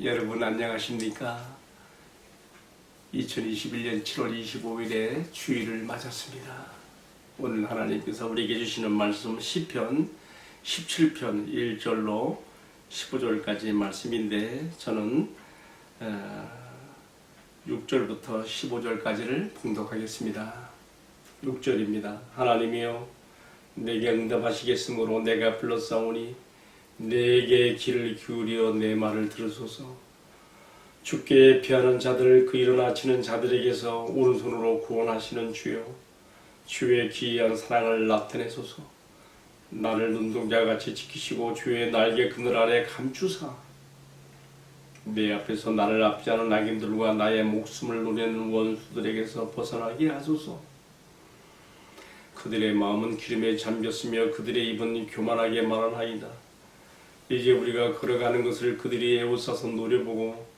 여러분 안녕하십니까? 2021년 7월 25일에 주일을 맞았습니다. 오늘 하나님께서 우리에게 주시는 말씀 시편 17편 1절로 15절까지의 말씀인데 저는 6절부터 15절까지를 봉독하겠습니다. 6절입니다. 하나님이여 내게 응답하시겠으므로 내가 불렀사오니 내게 귀를 기울여 내 말을 들으소서. 주께 피하는 자들을 그 일어나치는 자들에게서 오른손으로 구원하시는 주여, 주의 기이한 사랑을 나타내소서. 나를 눈동자같이 지키시고 주의 날개 그늘 아래 감추사 내 앞에서 나를 압제하는 악인들과 나의 목숨을 노리는 원수들에게서 벗어나게 하소서. 그들의 마음은 기름에 잠겼으며 그들의 입은 교만하게 말하나이다. 이제 우리가 걸어가는 것을 그들이 에워싸서 노려보고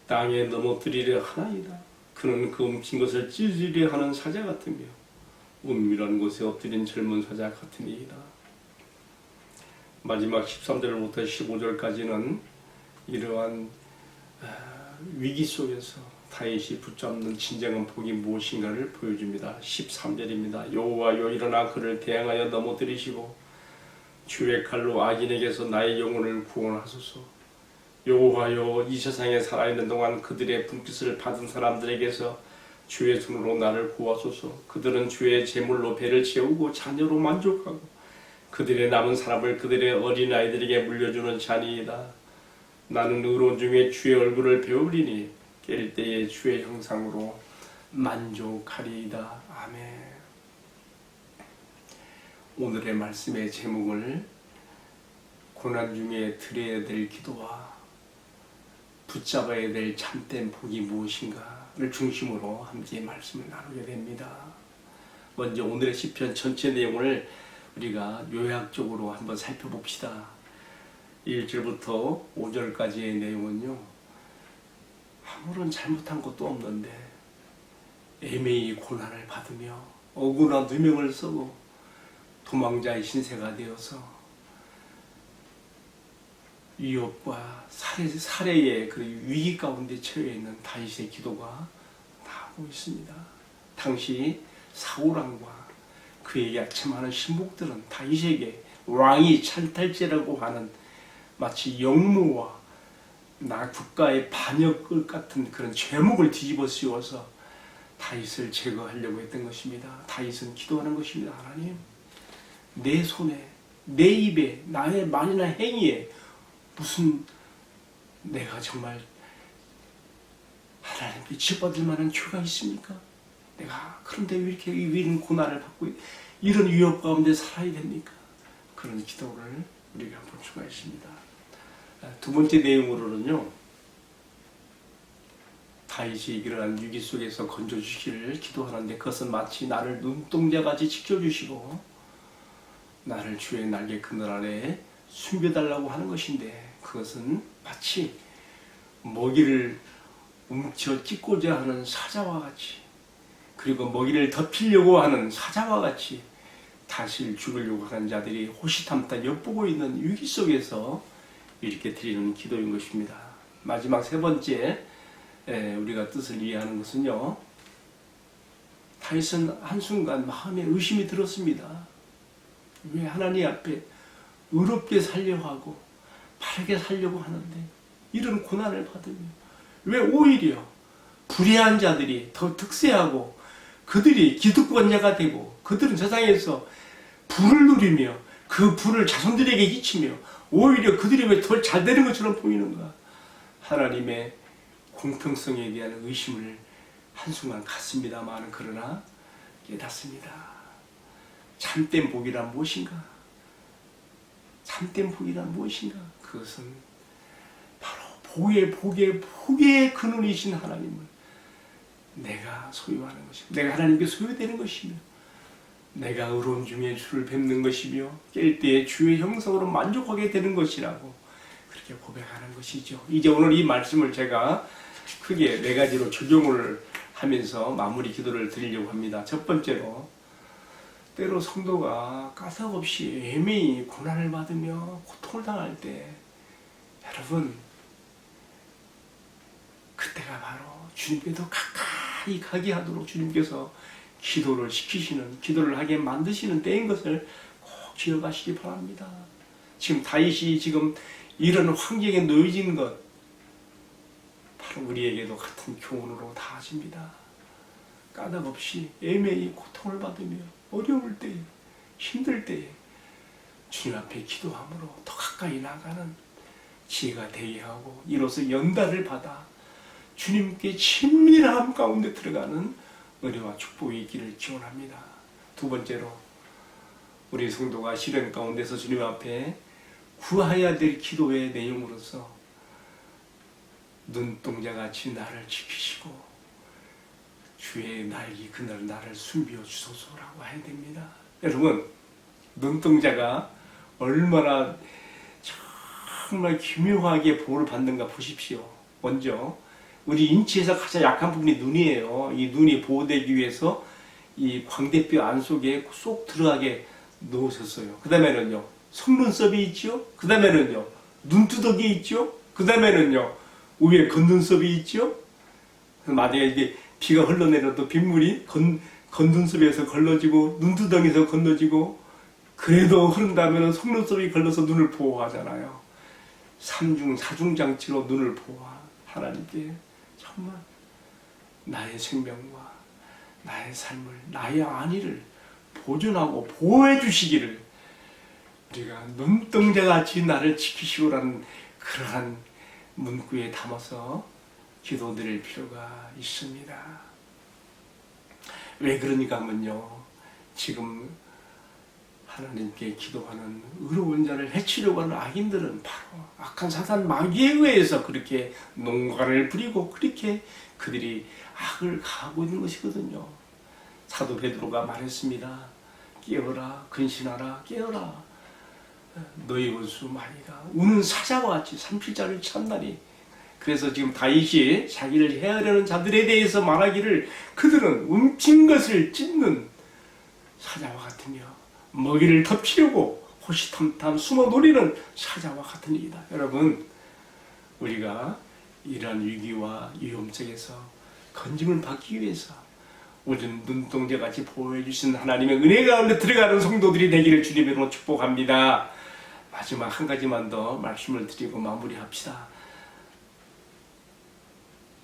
땅에 넘어뜨리려 하나이다. 그는 그 움킨 것을 찢으려 하는 사자 같으며 은밀한 곳에 엎드린 젊은 사자 같으니이다. 마지막 13절부터 15절까지는 이러한 위기 속에서 다윗이 붙잡는 진정한 복이 무엇인가를 보여줍니다. 13절입니다. 여호와여 일어나 그를 대항하여 넘어뜨리시고 주의 칼로 악인에게서 나의 영혼을 구원하소서. 여호와여 이 세상에 살아있는 동안 그들의 분깃을 받은 사람들에게서 주의 손으로 나를 구하소서. 그들은 주의 제물로 배를 채우고 자녀로 만족하고 그들의 남은 사람을 그들의 어린아이들에게 물려주는 자니이다. 나는 의로운 중에 주의 얼굴을 배우리니 깰 때에 주의 형상으로 만족하리이다. 아멘. 오늘의 말씀의 제목을 고난 중에 드려야 될 기도와 붙잡아야 될 참된 복이 무엇인가를 중심으로 함께 말씀을 나누게 됩니다. 먼저 오늘의 시편 전체 내용을 우리가 요약적으로 한번 살펴봅시다. 1절부터 5절까지의 내용은요, 아무런 잘못한 것도 없는데 애매히 고난을 받으며 억울한 누명을 쓰고 도망자의 신세가 되어서 위협과 살해의 그 위기 가운데 처해 있는 다윗의 기도가 나오고 있습니다. 당시 사울왕과 그에게 아첨하는 신복들은 다윗에게 왕이 찰탈제라고 하는 마치 영무와 나 국가의 반역 같은 그런 죄목을 뒤집어 씌워서 다윗을 제거하려고 했던 것입니다. 다윗은 기도하는 것입니다. 하나님, 내 손에, 내 입에, 나의 말이나 행위에 무슨 내가 정말 하나님께 지적받을 만한 죄가 있습니까? 내가 그런데 왜 이렇게 이런 고난을 받고 이런 위협 가운데 살아야 됩니까? 그런 기도를 우리가 볼 수가 있습니다. 두 번째 내용으로는요, 다윗이 이러한 위기 속에서 건져주시기를 기도하는데 그것은 마치 나를 눈동자같이 지켜주시고 나를 주의 날개 그늘 아래 숨겨달라고 하는 것인데 그것은 마치 먹이를 움켜 찢고자 하는 사자와 같이, 그리고 먹이를 덮이려고 하는 사자와 같이 다시 죽으려고 하는 자들이 호시탐탐 엿보고 있는 위기 속에서 이렇게 드리는 기도인 것입니다. 마지막 세 번째 우리가 뜻을 이해하는 것은요, 다윗은 한순간 마음에 의심이 들었습니다. 왜 하나님 앞에 의롭게 살려고 하고 바르게 살려고 하는데 이런 고난을 받으며 왜 오히려 불의한 자들이 더 득세하고 그들이 기득권자가 되고 그들은 세상에서 부를 누리며 그 부를 자손들에게 끼치며 오히려 그들이 왜 더 잘 되는 것처럼 보이는가? 하나님의 공평성에 대한 의심을 한순간 갖습니다만 그러나 깨닫습니다. 참된 복이란 무엇인가? 참된 복이란 무엇인가? 그것은 바로 복의 근원이신 하나님을 내가 소유하는 것이며 내가 하나님께 소유되는 것이며 내가 의로움 중에 주를 뵙는 것이며 깰 때에 주의 형상으로 만족하게 되는 것이라고 그렇게 고백하는 것이죠. 이제 오늘 이 말씀을 제가 크게 네 가지로 적용을 하면서 마무리 기도를 드리려고 합니다. 첫 번째로, 때로 성도가 까닭없이 애매히 고난을 받으며 고통을 당할 때 여러분 그때가 바로 주님께도 가까이 가게 하도록 주님께서 기도를 시키시는, 기도를 하게 만드시는 때인 것을 꼭 기억하시기 바랍니다. 지금 다윗이 지금 이런 환경에 놓여진 것, 바로 우리에게도 같은 교훈으로 다하집니다. 까닭없이 애매히 고통을 받으며 어려울 때에, 힘들 때에 주님 앞에 기도함으로 더 가까이 나가는 지혜가 되게 하고, 이로써 연단을 받아 주님께 친밀함 가운데 들어가는 은혜와 축복이 있기를 기원합니다. 두 번째로, 우리 성도가 시련 가운데서 주님 앞에 구해야 될 기도의 내용으로서 눈동자같이 나를 지키시고 주의 날개 그날 나를 숨겨 주소서라고 해야 됩니다. 여러분, 눈동자가 얼마나 정말 기묘하게 보호를 받는가 보십시오. 먼저 우리 인체에서 가장 약한 부분이 눈이에요. 이 눈이 보호되기 위해서 이 광대뼈 안 속에 쏙 들어가게 놓으셨어요. 그 다음에는요, 속눈썹이 있죠. 그 다음에는요, 눈두덩이 있죠. 그 다음에는요, 위에 겉눈썹이 있죠. 만약에 이게 비가 흘러내려도 빗물이 겉눈썹에서 걸러지고 눈두덩이에서 건너지고, 그래도 흐른다면 속눈썹이 걸려서 눈을 보호하잖아요. 삼중 사중 장치로 눈을 보호한 하나님께 정말 나의 생명과 나의 삶을, 나의 안위를 보존하고 보호해 주시기를, 우리가 눈동자같이 나를 지키시오라는 그러한 문구에 담아서 기도드릴 필요가 있습니다. 왜 그러니까 하면요, 지금 하나님께 기도하는 의로운 자를 해치려고 하는 악인들은 바로 악한 사단 마귀에 의해서 그렇게 농간을 부리고 그렇게 그들이 악을 가하고 있는 것이거든요. 사도 베드로가 말했습니다. 깨어라, 근신하라, 깨어라. 너희 원수 마귀가 우는 사자와 같이 삼킬자를 찾나니. 그래서 지금 다윗이 자기를 해하려는 자들에 대해서 말하기를, 그들은 움킨 것을 찢는 사자와 같으며 먹이를 덮치려고 호시탐탐 숨어 노리는 사자와 같은 일이다. 여러분, 우리가 이러한 위기와 위험 속에서 건짐을 받기 위해서 우리는 눈동자같이 보호해 주신 하나님의 은혜 가운데 들어가는 성도들이 되기를 주님으로 축복합니다. 마지막 한 가지만 더 말씀을 드리고 마무리합시다.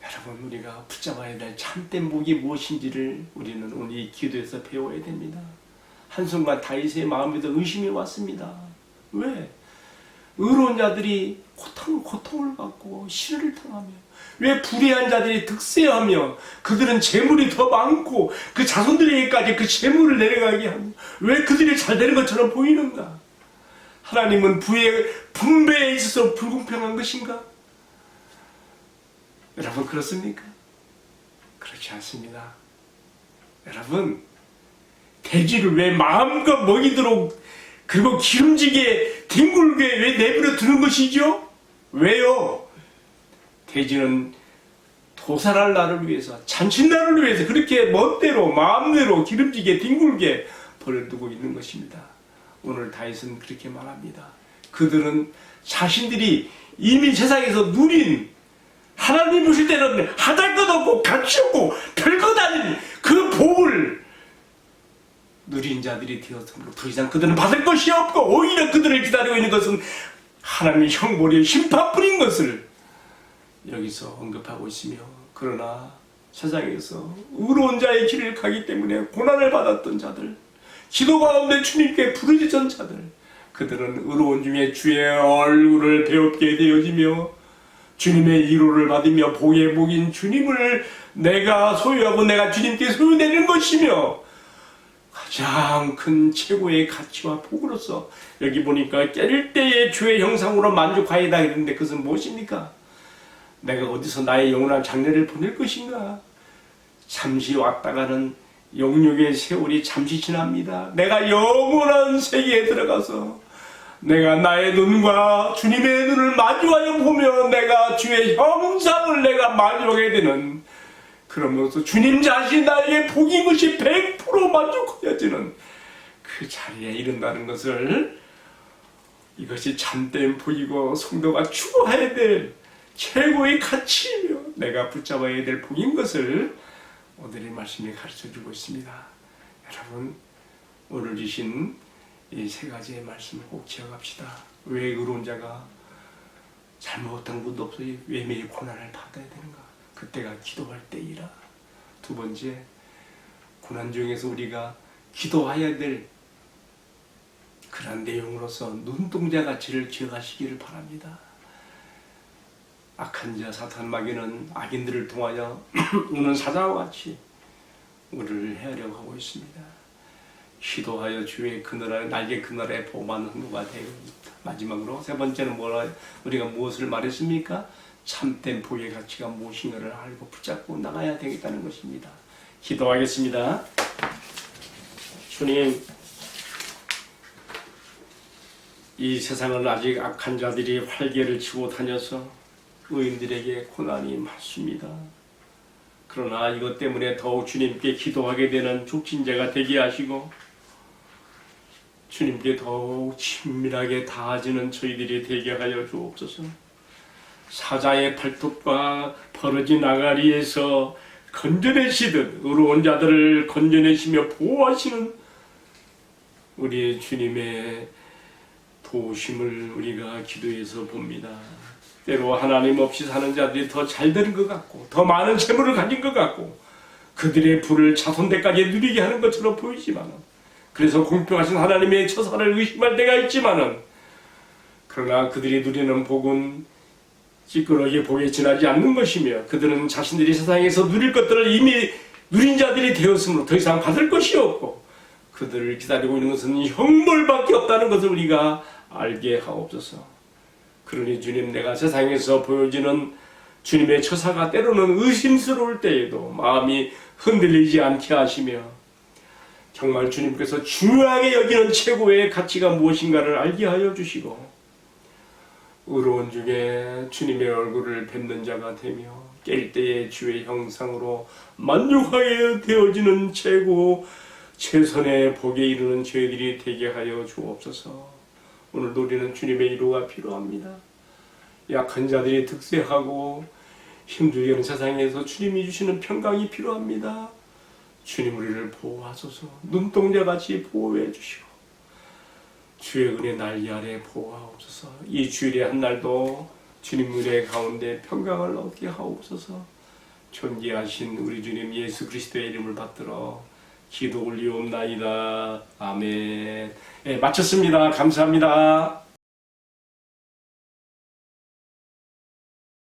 여러분, 우리가 붙잡아야 될 참된 복이 무엇인지를 우리는 오늘 이 기도에서 배워야 됩니다. 한순간 다윗의 마음에도 의심이 왔습니다. 왜? 의로운 자들이 고통을 받고 시련을 당하며, 왜 불의한 자들이 득세하며 그들은 재물이 더 많고 그 자손들에게까지 그 재물을 내려가게 하며 왜 그들이 잘 되는 것처럼 보이는가? 하나님은 부의 분배에 있어서 불공평한 것인가? 여러분, 그렇습니까? 그렇지 않습니다. 여러분, 돼지를 왜 마음껏 먹이도록 그리고 기름지게 뒹굴게 왜 내버려 두는 것이죠? 왜요? 돼지는 도살할 날을 위해서, 잔칫날을 위해서 그렇게 멋대로 마음대로 기름지게 뒹굴게 버려두고 있는 것입니다. 오늘 다윗은 그렇게 말합니다. 그들은 자신들이 이미 세상에서 누린, 하나님 보실 때는 하잘 것 없고 가치 없고 별것 아닌 그 복을 누린 자들이 되었으므로 더 이상 그들은 받을 것이 없고, 오히려 그들을 기다리고 있는 것은 하나님의 형벌의 심판뿐인 것을 여기서 언급하고 있으며, 그러나 세상에서 의로운 자의 길을 가기 때문에 고난을 받았던 자들, 기도 가운데 주님께 부르짖은 자들, 그들은 의로운 중에 주의 얼굴을 배웁게 되어지며 주님의 위로를 받으며 복의 복인 주님을 내가 소유하고 내가 주님께 소유되는 것이며, 가장 큰 최고의 가치와 복으로서 여기 보니까 깨릴 때의 주의 형상으로 만족하이다 했는데, 그것은 무엇입니까? 내가 어디서 나의 영원한 장래를 보낼 것인가? 잠시 왔다가는 영육의 세월이 잠시 지납니다. 내가 영원한 세계에 들어가서 내가 나의 눈과 주님의 눈을 마주하여 보며 내가 주의 형상을 내가 마주하게 되는, 그러면서 주님 자신이 나에게 복인 것이 100% 만족하여지는 그 자리에 이른다는 것을, 이것이 참된 복이고 성도가 추구해야 될 최고의 가치이며 내가 붙잡아야 될 복인 것을 오늘의 말씀이 가르쳐주고 있습니다. 여러분, 오늘 주신 이 세 가지의 말씀을 꼭 기억합시다. 왜 의로운 자가 잘못한 것도 없어요? 왜 매일 고난을 받아야 되는가? 그때가 기도할 때이라. 두 번째, 고난 중에서 우리가 기도해야 될 그런 내용으로서 눈동자 가치를 기억하시기를 바랍니다. 악한 자 사탄 마귀는 악인들을 통하여 우는 사자와 같이 우리를 해하려고 하고 있습니다. 기도하여 주의 그늘에 날개 그늘에 보호받는 누가 되겠습니다. 마지막으로 세 번째는 우리가 무엇을 말했습니까? 참된 복의 가치가 무엇인가를 알고 붙잡고 나가야 되겠다는 것입니다. 기도하겠습니다. 주님, 이 세상은 아직 악한 자들이 활개를 치고 다녀서 의인들에게 고난이 많습니다. 그러나 이것 때문에 더욱 주님께 기도하게 되는 족신자가 되게 하시고 주님께 더욱 친밀하게 닿아지는 저희들이 되게 하여 주옵소서. 사자의 발톱과 벌어진 아가리에서 건져내시듯 의로운 자들을 건져내시며 보호하시는 우리 주님의 도우심을 우리가 기도해서 봅니다. 때로 하나님 없이 사는 자들이 더 잘되는 것 같고 더 많은 재물을 가진 것 같고 그들의 부를 자손대까지 누리게 하는 것처럼 보이지만, 그래서 공평하신 하나님의 처사를 의심할 때가 있지만은, 그러나 그들이 누리는 복은 찌끄러기 복에 지나지 않는 것이며 그들은 자신들이 세상에서 누릴 것들을 이미 누린 자들이 되었으므로 더 이상 받을 것이 없고 그들을 기다리고 있는 것은 형벌밖에 없다는 것을 우리가 알게 하옵소서. 그러니 주님, 내가 세상에서 보여지는 주님의 처사가 때로는 의심스러울 때에도 마음이 흔들리지 않게 하시며 정말 주님께서 중요하게 여기는 최고의 가치가 무엇인가를 알게 하여 주시고 의로운 중에 주님의 얼굴을 뵙는 자가 되며 깰 때에 주의 형상으로 만족하게 되어지는 최고 최선의 복에 이르는 저희들이 되게 하여 주옵소서. 오늘도 우리는 주님의 위로가 필요합니다. 약한 자들이 득세하고 힘들게 하는 세상에서 주님이 주시는 평강이 필요합니다. 주님, 우리를 보호하소서. 눈동자같이 보호해 주시고 주의 은혜 날개 아래 보호하옵소서. 이 주일의 한 날도 주님 은혜 가운데 평강을 얻게 하옵소서. 존귀하신 우리 주님 예수 그리스도의 이름을 받들어 기도 올리옵나이다. 아멘. 네, 마쳤습니다. 감사합니다.